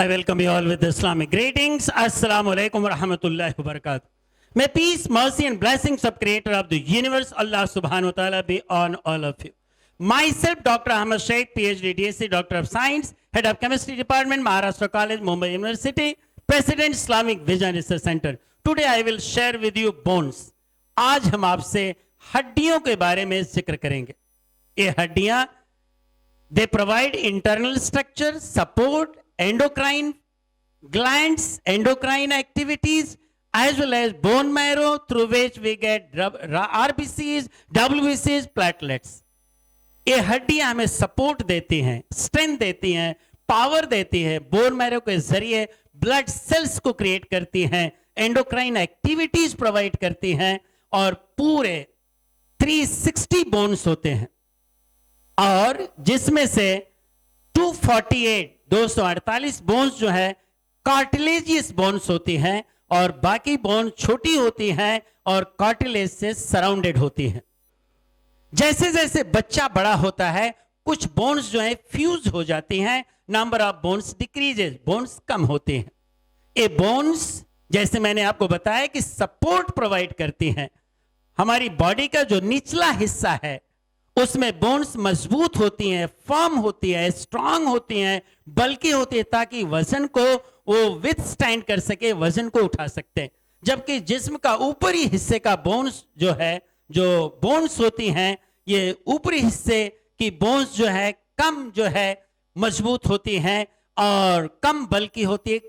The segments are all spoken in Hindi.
I welcome you all with Islamic greetings. Assalamu alaikum wa rahmatullahi wa barakatuh. May peace, mercy and blessings of Creator of the universe, Allah subhanahu wa ta'ala be on all of you. Myself, Dr. Ahmad Sheikh, PhD, DSc, Doctor of Science, Head of Chemistry Department, Maharashtra College, Mumbai University, President Islamic Vision Research Center. Today I will share with you bones. आज हम आपसे हड्डियों के बारे में जिक्र करेंगे. ये हड्डियां they provide internal structure, support, endocrine glands, endocrine activities, as well as bone marrow through which we get RBCs, WBCs, platelets. ये हड्डियां हमें सपोर्ट देती हैं, स्ट्रेंथ देती हैं, पावर देती है, बोन मैरो के जरिए ब्लड सेल्स को क्रिएट करती हैं, एंडोक्राइन एक्टिविटीज प्रोवाइड करती हैं और पूरे 360 बोन्स होते हैं और जिसमें से 248 बोन्स जो है कार्टिलेजियस बोन्स होती हैं और बाकी बोन छोटी होती हैं और कार्टिलेज से सराउंडेड होती हैं. जैसे जैसे बच्चा बड़ा होता है कुछ बोन्स जो है फ्यूज हो जाती हैं, number of bones decreases, bones कम होते हैं. ये बोन्स जैसे मैंने आपको बताया कि सपोर्ट प्रोवाइड करती हैं. हमारी बॉडी का जो निचला हिस्सा है उसमें बोन्स मजबूत होती हैं, फर्म होती है, स्ट्रांग होती हैं, बल्कि होती है ताकि वजन को वो विथस्टैंड कर सके, वजन को उठा सकते हैं. जबकि जिस्म का ऊपरी हिस्से का बोन्स जो है, जो बोन्स होती हैं, ये ऊपरी हिस्से की बोन्स जो है कम जो है मजबूत होती हैं और कम बल्कि होती है,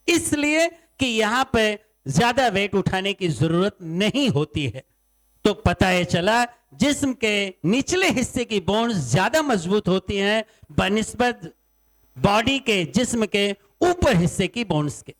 इसलिए कि यहां पे ज्यादा वेट उठाने की जरूरत नहीं होती है. तो पता है चला जिस्म के निचले हिस्से की बोन्स ज्यादा मजबूत होती हैं बनिस्बत बॉडी के जिस्म के ऊपर हिस्से की बोन्स के.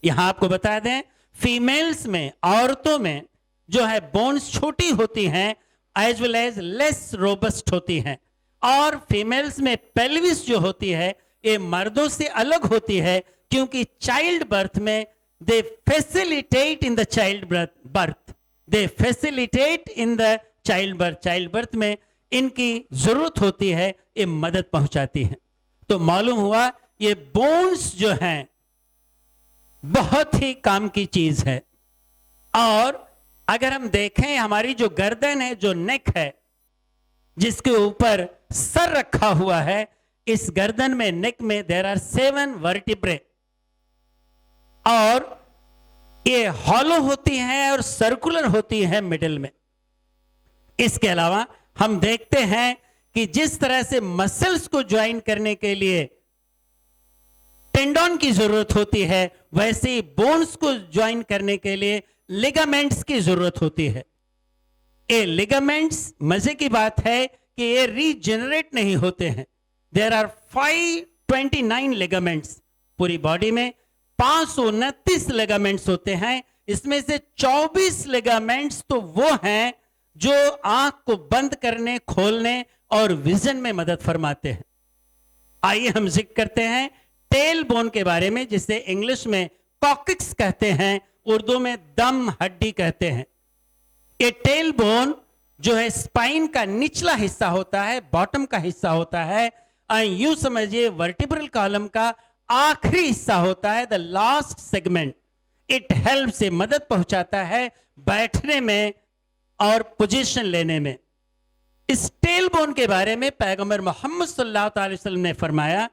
यहां आपको बता दें फीमेल्स में, औरतों में जो है बोन्स छोटी होती हैं as well as less robust होती हैं और फीमेल्स में पेल्विस जो होती है ये मर्दों से अलग होती है क्योंकि चाइल्ड बर्थ में they facilitate in the child birth, they facilitate in the child birth में इनकी जरूरत होती है, ये मदद पहुंचाती है. तो मालूम हुआ ये बोन्स जो हैं बहुत ही काम की चीज है. और अगर हम देखें हमारी जो गर्दन है, जो नेक है, जिसके ऊपर सर रखा हुआ है, इस गर्दन में, नेक में देयर आर 7 वर्टिब्रे और ये हॉलो होती हैं और सर्कुलर होती हैं मिडिल में. इसके अलावा हम देखते हैं कि जिस तरह से मसल्स को ज्वाइन करने के लिए टेंडन की जरूरत होती है वैसे ही बोन्स को ज्वाइन करने के लिए लिगामेंट्स की जरूरत होती है. ये लिगामेंट्स, मजे की बात है कि ये रीजनरेट नहीं होते हैं. देयर आर 529 लिगामेंट्स, पूरी बॉडी में 529 लिगामेंट्स होते हैं. इसमें से 24 लिगामेंट्स तो वो हैं जो आंख को बंद करने, खोलने और विजन में मदद फरमाते हैं. आइए हम जिक्र करते हैं टेल बोन के बारे में, जिसे इंग्लिश में कॉक्सिक्स कहते हैं, उर्दू में दम हड्डी कहते हैं. ये टेल बोन जो है स्पाइन का निचला हिस्सा होता है, बॉटम का हिस्सा होता है, यूं समझिए वर्टिब्रल कॉलम का आखिरी हिस्सा होता है, the last segment. It help से मदद पहुंचाता है बैठने में और पोजीशन लेने में. इस टेल बोन के बारे में पैगंबर मोहम्मद सल्लल्लाहु अलैहि वसल्लम ने फरमाया,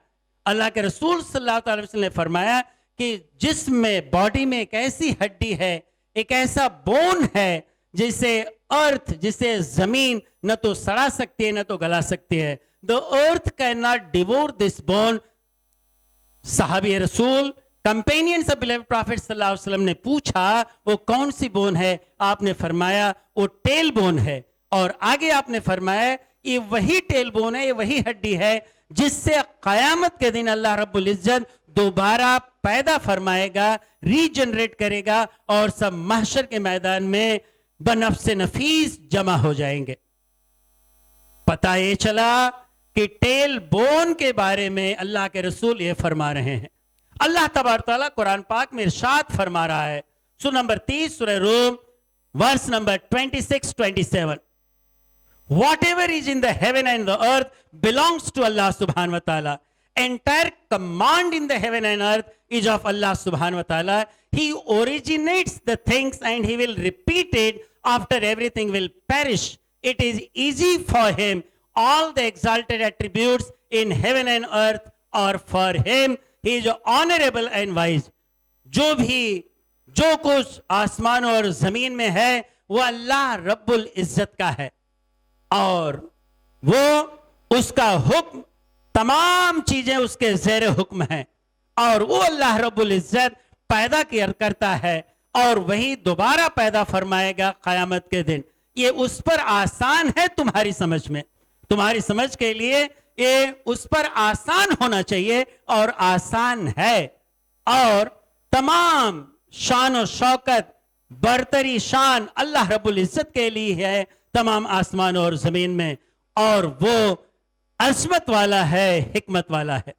अल्लाह के रसूल सल्लल्लाहु अलैहि वसल्लम ने फरमाया कि जिस्म में, बॉडी में एक ऐसी हड्डी है, एक ऐसा बोन है जिसे अर्थ, जिसे जमीन न तो सड़ा सकती है न तो गला सकती है. The earth can not devour this bone. साहबी रसूल, कंपेनियंस ऑफ बिलीव्ड प्रॉफिट सल्लल्लाहु अलैहि वसल्लम ने पूछा वो कौन सी बोन है? आपने फरमाया वो टेल बोन है. और आगे आपने फरमाया ये वही टेल बोन है, ये वही हड्डी है जिससे कयामत के दिन अल्लाह रब्बुल इज्जत दोबारा पैदा फरमाएगा, रीजनरेट करेगा और सब महशर के मैदान में बनफ्स नफीस जमा हो जाएंगे. पता ये चला कि टेल बोन के बारे में अल्लाह के रसूल ये फरमा रहे हैं. अल्लाह तबारक तआला कुरान पाक में इरशाद फरमा रहा है, सूरह नंबर 30 सूरह रूम verse number 26-27, Whatever is in the heaven and the earth belongs to Allah subhanahu wa ta'ala. entire command in the heaven and earth is of Allah subhanahu wa ta'ala. He originates the things and he will repeat it after everything will perish. It is easy for him. All the exalted attributes in heaven and earth are for him. He is honorable and wise. जो कुछ आसमान और जमीन में है वो अल्लाह रब्बुल इज्जत का है और वो उसका हुक्म तमाम चीजें उसके ज़ेर हुक्म हैं और वो अल्लाह रब्बुल इज्जत पैदा करता है और वही दोबारा पैदा फरमाएगा क़यामत के दिन। ये उस पर आसान है तुम्हारी समझ के लिए ये उस पर आसान होना चाहिए और आसान है। और तमाम शान और शौकत बरतरी शान अल्लाह रब्बुल इज्जत के लिए है तमाम आसमान और जमीन में और वो अज़मत वाला है, हिकमत वाला है।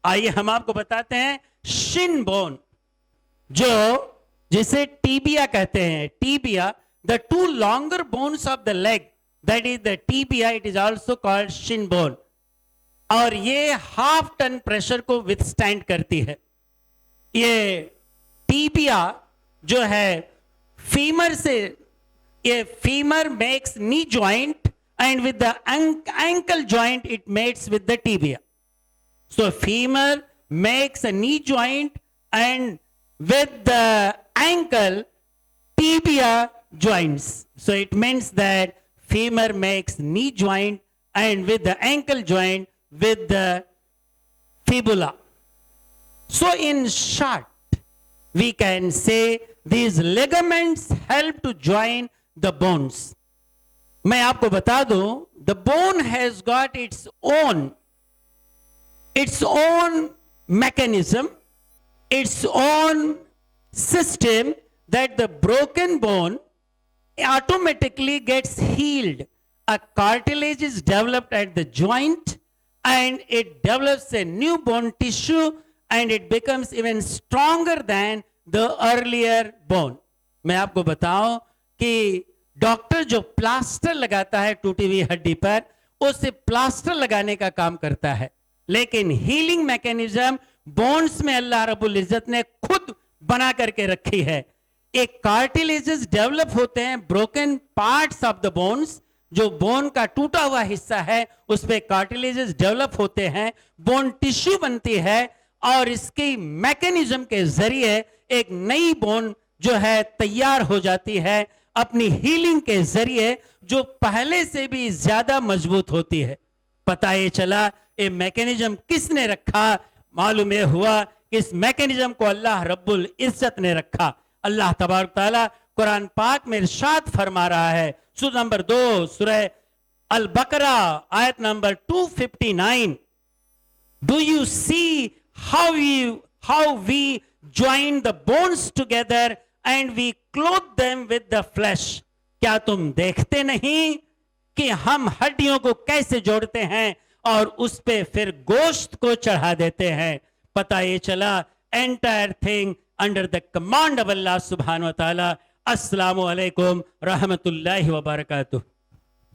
आइए हम आपको बताते हैं शिन बोन जिसे टीबिया कहते हैं। Tibia, the two longer bones of the leg, that is the tibia, it is also called Shin bone. और ये 1/2 टन प्रेशर को विथस्टैंड करती है। ये टीबिया जो है फीमर से, ये femur makes knee joint and with the ankle joint it mates with the tibia. So femur makes a knee joint and with the ankle tibia joints. So it means that femur makes knee joint and with the ankle joint with the fibula. So in short we can say these ligaments help to join the bones. मैं आपको बता दूं, the bone has got its own mechanism, its own system that the broken bone automatically gets healed. A cartilage is developed at the joint and it develops a new bone tissue and it becomes even stronger than the earlier bone. मैं आपको बताऊं कि डॉक्टर जो प्लास्टर लगाता है टूटी हुई हड्डी पर, उसे प्लास्टर लगाने का काम करता है, लेकिन हीलिंग मैकेनिज्म बोन्स में अल्लाह रब्बुल इज्जत ने खुद बना करके रखी है। एक कार्टिलेजेस डेवलप होते हैं, broken parts of the bones, जो बोन का टूटा हुआ हिस्सा है उस पे कार्टिलेजेस डेवलप होते हैं, बोन टिश्यू बनती है और इसकी मैकेनिज्म के जरिए एक नई बोन जो है तैयार हो जाती है अपनी हीलिंग के जरिए, जो पहले से भी ज्यादा मजबूत होती है। पता ये चला ये मैकेनिज्म किसने रखा, मालूम ये हुआ कि इस मैकेनिज्म को अल्लाह रब्बुल इज्जत ने रखा। अल्लाह तबारक तआला कुरान पाक में इरशाद फरमा रहा है, सूरा नंबर 2 सूरह अल बकरा आयत number 259, do you see how we join the bones together and we clothe them with the flesh. क्या तुम देखते नहीं कि हम हड्डियों को कैसे जोड़ते हैं और उस पे फिर गोश्त को चढ़ा देते हैं। पता ये चला entire thing under the command of Allah सुब्हानहू व तआला। अस्सलामु अलैकुम रहमतुल्लाहि व बरकातुहू।